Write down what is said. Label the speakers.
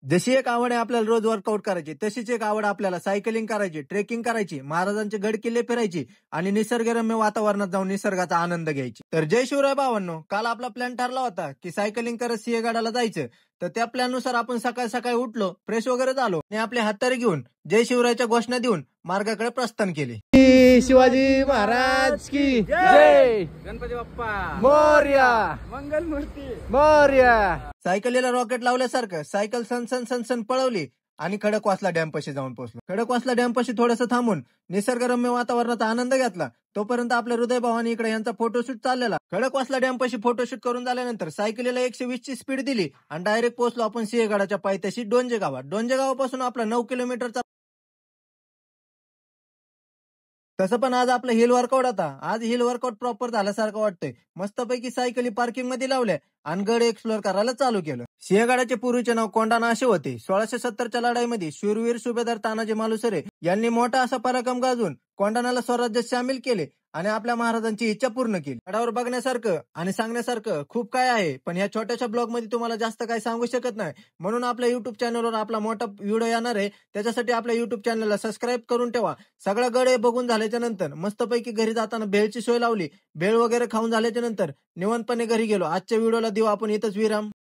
Speaker 1: जशी एक आवड आहे आपल्याला रोज वर्कआउट करायची, तशीच एक आवड आपल्याला सायकलिंग करायची, ट्रेकिंग करायची, महाराजांचे गड किल्ले फिरायची आणि निसर्गरम्य वातावरणात जाऊन निसर्गाचा आनंद घ्यायची. तर जय शिवराय भावांनो, काल आपला प्लॅन ठरला होता की सायकलिंग करत सिंहगडाला जायचं. तर त्या प्लॅननुसार आपण सकाळी सकाळी उठलो, फ्रेश वगैरे झालो आणि आपले हातरी घेऊन जय शिवरायच्या घोषणा देऊन मार्गाकडे प्रस्थान केले.
Speaker 2: शिवाजी महाराज की जय. गणपती बाप्पा मोरया. मंगलमूर्ती मोरया.
Speaker 1: सायकलीला रॉकेट लावल्यासारखं सायकल सनसन सनसन पळवली आणि खडकवासला डॅमपाशी जाऊन पोहोचलो. खडकवासला डॅमपाशी थोडंसं थांबून निसर्गरम्य वातावरणाचा आनंद घेतला. तोपर्यंत आपल्या हृदय भावानी इकडे यांचा फोटोशूट चाललेला. खडकवासला डॅमपाशी फोटोशूट करून झाल्यानंतर सायकलीला 120 ची स्पीड दिली आणि डायरेक्ट पोहोचलो आपण सिंहगडाच्या पायथ्याशी डोंजे गावात. डोंजे गावापासून आपला 9 किलोमीटरचा. तसं पण आज आपलं हिल वर्कआउट होता. आज हिल वर्कआउट प्रॉपर झाल्यासारखं वाटतंय. मस्तपैकी सायकली पार्किंग मध्ये लावल्या आणि गड एक्सप्लोर करायला चालू केलं. सिंहगडाचे पूर्वीचे नाव कोंढाणा असे होते. 1670च्या लढाईमध्ये शूरवीर सुभेदार तानाजी मालुसरे यांनी मोठा असा पराक्रम गाजवून कोंढाण्याला स्वराज्यात सामील केले आणि आपल्या महाराजांची इच्छा पूर्ण केली. गडावर बघण्यासारखं आणि सांगण्यासारखं खूप काय आहे, पण या छोट्याशा ब्लॉग मध्ये तुम्हाला जास्त काही सांगू शकत नाही. म्हणून आपल्या युट्यूब चॅनलवर आपला मोठा व्हिडिओ येणार आहे. त्याच्यासाठी आपल्या युट्यूब चॅनलला सबस्क्राईब करून ठेवा. सगळं गड बघून झाल्याच्या नंतर मस्तपैकी घरी जाताना भेळची सोय लावली. भेळ वगैरे खाऊन झाल्याच्या नंतर निवांतपणे घरी गेलो. आजच्या व्हिडिओला देऊ आपण इथंच विराम.